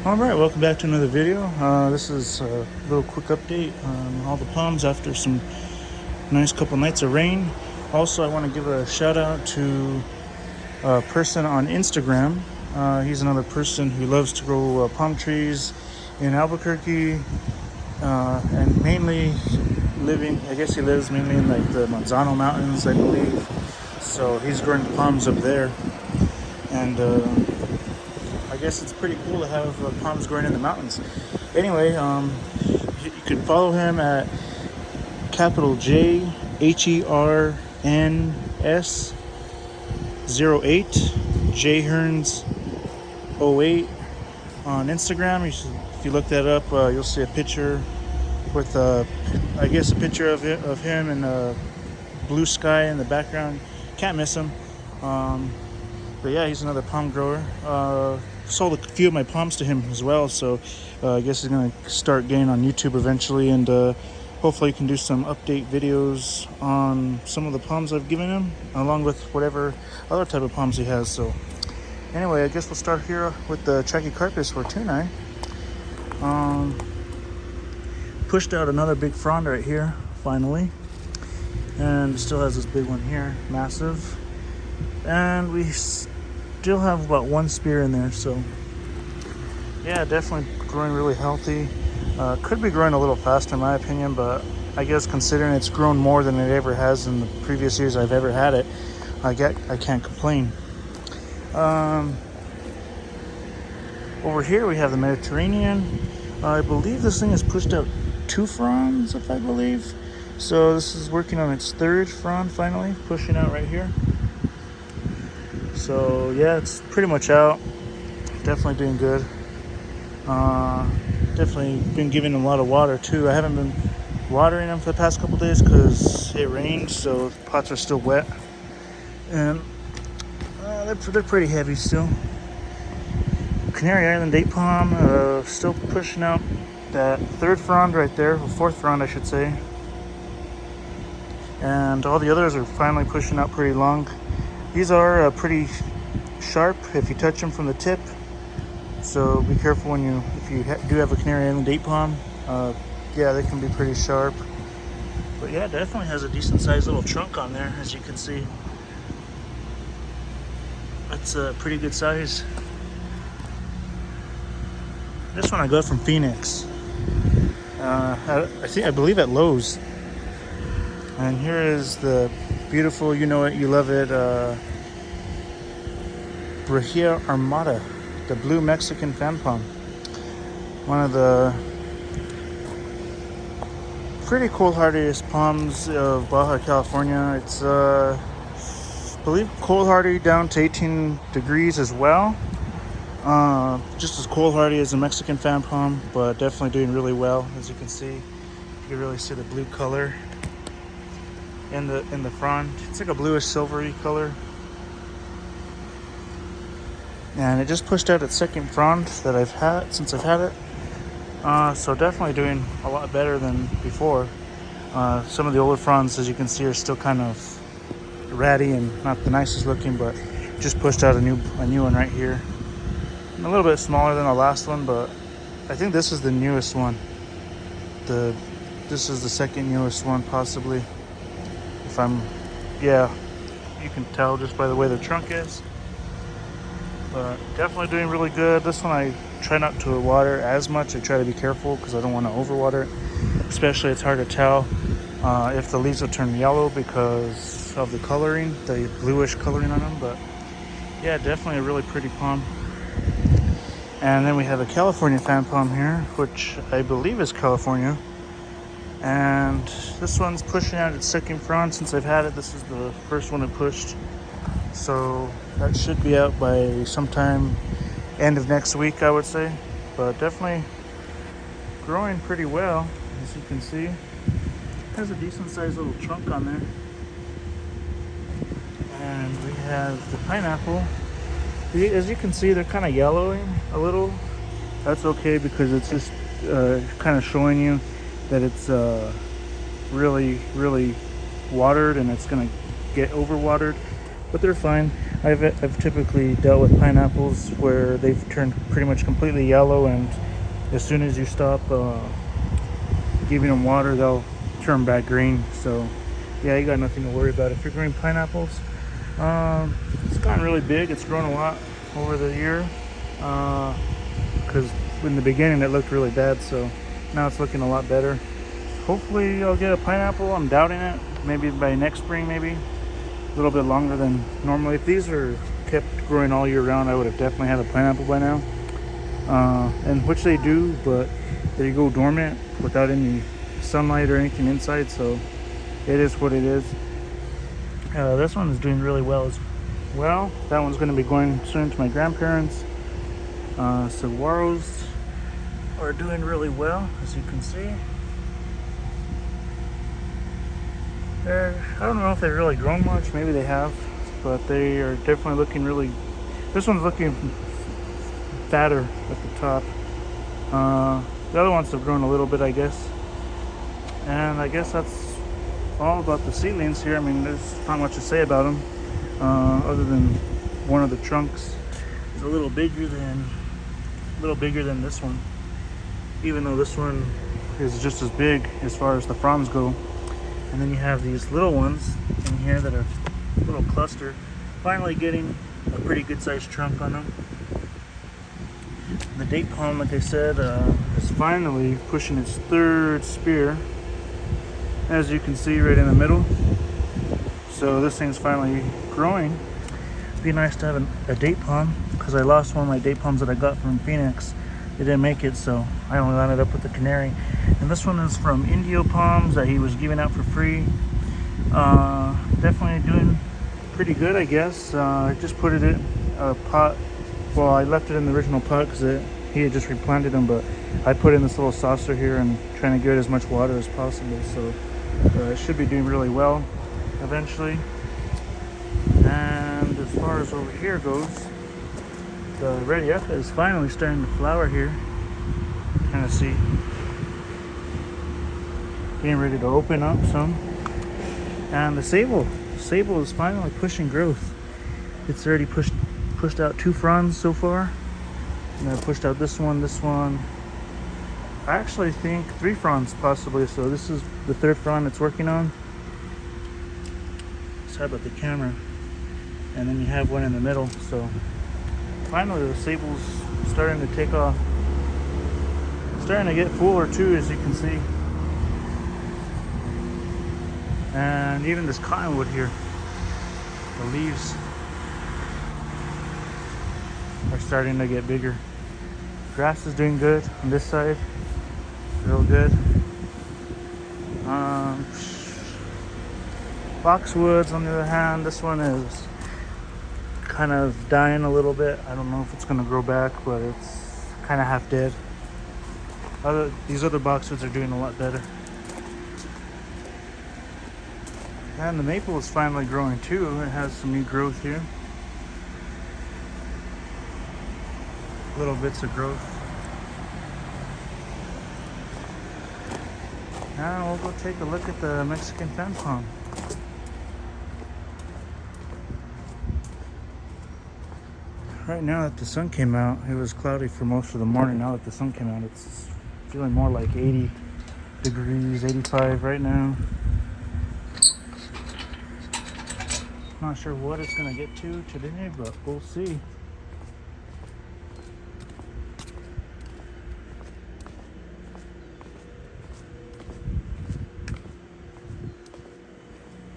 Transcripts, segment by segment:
All right, welcome back to another video. This is a little quick update on all the palms after some nice couple nights of rain. Also, I want to give a shout out to a person on Instagram. He's another person who loves to grow palm trees in Albuquerque, and mainly I guess he lives mainly in like the Manzano Mountains, I believe. So he's growing palms up there, and I guess it's pretty cool to have palms growing in the mountains. Anyway, you can follow him at capital J HERNS 08 Jhearns 08 on Instagram. If you look that up, you'll see a picture with I guess a picture of him and blue sky in the background. Can't miss him. But yeah, he's another palm grower. Sold a few of my palms to him as well, so I guess he's gonna start getting on YouTube eventually, and hopefully he can do some update videos on some of the palms I've given him, along with whatever other type of palms he has. So anyway, I guess we'll start here with the Trachycarpus fortunei. Pushed out another big frond right here, finally, and still has this big one here, massive, and we still have about one spear in there. So yeah, definitely growing really healthy. Could be growing a little faster in my opinion, but I guess considering it's grown more than it ever has in the previous years I've ever had it, I can't complain. Over here we have the Mediterranean. I believe this thing has pushed out 2 fronds, if I believe. So this is working on its 3rd frond, finally pushing out right here. So yeah, it's pretty much out. Definitely doing good. Definitely been giving them a lot of water too. I haven't been watering them for the past couple days because it rained, so the pots are still wet, and they're pretty heavy still. Canary Island date palm, still pushing out that 3rd frond right there, or 4th frond I should say, and all the others are finally pushing out pretty long. These are pretty sharp if you touch them from the tip, so be careful if you do have a Canary Island date palm. Yeah, they can be pretty sharp, but yeah, definitely has a decent sized little trunk on there, as you can see. That's a pretty good size. This one I got from Phoenix. I believe at Lowe's. And here is the beautiful, you know it, you love it, Brahia armata, the blue Mexican fan palm. One of the pretty cold hardiest palms of Baja California. It's I believe cold hardy down to 18 degrees as well. Just as cold hardy as a Mexican fan palm, but definitely doing really well. As you can see, you can really see the blue color in the frond. It's like a bluish silvery color, and it just pushed out its 2nd frond that I've had since I've had it. So definitely doing a lot better than before. Some of the older fronds, as you can see, are still kind of ratty and not the nicest looking, but just pushed out a new one right here. A little bit smaller than the last one, but I think this is the newest one. This is the 2nd newest one, possibly. Yeah, you can tell just by the way the trunk is. But definitely doing really good. This one I try not to water as much. I try to be careful because I don't want to overwater it. Especially, it's hard to tell if the leaves will turn yellow because of the coloring, the bluish coloring on them. But yeah, definitely a really pretty palm. And then we have a California fan palm here, which I believe is California. And this one's pushing out its 2nd frond since I've had it. This is the 1st one it pushed. So that should be out by sometime end of next week, I would say. But definitely growing pretty well, as you can see. Has a decent sized little trunk on there. And we have the pineapple. As you can see, they're kind of yellowing a little. That's okay because it's just kind of showing you that it's really, really watered and it's going to get overwatered. But they're fine. I've typically dealt with pineapples where they've turned pretty much completely yellow, and as soon as you stop giving them water, they'll turn back green. So yeah, you got nothing to worry about if you're growing pineapples. It's gotten really big. It's grown a lot over the year because in the beginning it looked really bad, so now it's looking a lot better. Hopefully I'll get a pineapple. I'm doubting it. Maybe by next spring, maybe a little bit longer than normally. If these were kept growing all year round, I would have definitely had a pineapple by now, and which they do, but they go dormant without any sunlight or anything inside, so it is what it is. This one is doing really well as well. That one's going to be going soon to my grandparents. Saguaros are doing really well, as you can see. I don't know if they've really grown much, maybe they have, but they are definitely looking really, this one's looking fatter at the top. The other ones have grown a little bit, I guess. And I guess that's all about the seedlings here. I mean, there's not much to say about them, other than one of the trunks is a little bigger than this one, even though this one is just as big as far as the fronds go. And then you have these little ones in here that are a little cluster, finally getting a pretty good sized trunk on them. The date palm, like I said, is finally pushing its third spear, as you can see right in the middle. So this thing's finally growing. It'd be nice to have a date palm, because I lost one of my date palms that I got from Phoenix. They didn't make it, so I only landed up with the canary. And this one is from Indio Palms that he was giving out for free. Definitely doing pretty good, I guess. I just put it in a pot. Well, I left it in the original pot because he had just replanted them, but I put in this little saucer here and trying to give it as much water as possible. So it should be doing really well eventually. And as far as over here goes, the red yucca is finally starting to flower here. Kind of see, getting ready to open up some. And the sable is finally pushing growth. It's already pushed out 2 fronds so far, and I pushed out this one. I actually think 3 fronds possibly. So this is the 3rd frond it's working on. Sorry about the camera. And then you have one in the middle. So finally the sable's starting to take off. Starting to get fuller too, as you can see. And even this cottonwood here, the leaves are starting to get bigger. Grass is doing good on this side, real good. Boxwoods, on the other hand, this one is kind of dying a little bit. I don't know if it's going to grow back, but it's kind of half dead. These other boxwoods are doing a lot better. And the maple is finally growing too. It has some new growth here. Little bits of growth. Now we'll go take a look at the Mexican fan palm. Right now that the sun came out, it was cloudy for most of the morning. Now that the sun came out, it's feeling more like 80 degrees, 85 right now. Not sure what it's gonna get to today, but we'll see.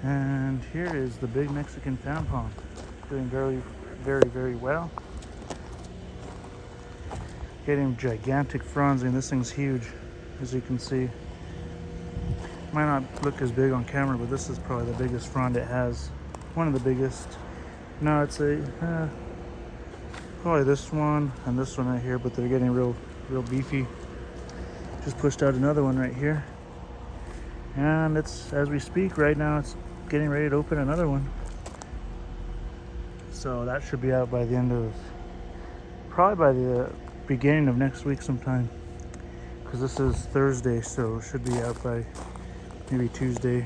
And here is the big Mexican fan palm, doing very, very, very well. Getting gigantic fronds, and this thing's huge, as you can see. Might not look as big on camera, but this is probably the biggest frond it has. One of the biggest. No, I'd say probably this one and this one right here, but they're getting real beefy. Just pushed out another one right here, and it's, as we speak right now, it's getting ready to open another one. So that should be out by the end of, probably by the beginning of next week sometime, because this is Thursday, so it should be out by maybe Tuesday.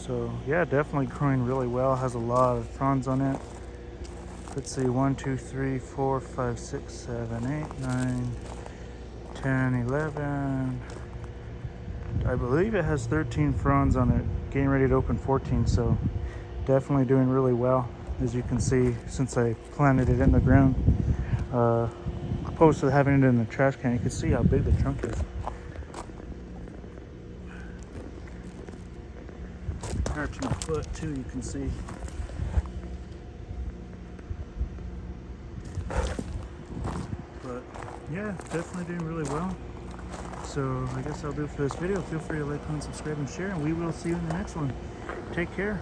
So yeah, definitely growing really well. Has a lot of fronds on it. Let's see, 1, 2, 3, 4, 5, 6, 7, 8, 9, 10, 11. I believe it has 13 fronds on it. Getting ready to open 14, so definitely doing really well. As you can see, since I planted it in the ground, opposed to having it in the trash can, you can see how big the trunk is. Compared to my foot too, you can see. But yeah, definitely doing really well. So I guess I'll do it for this video. Feel free to like, comment, subscribe, and share, and we will see you in the next one. Take care.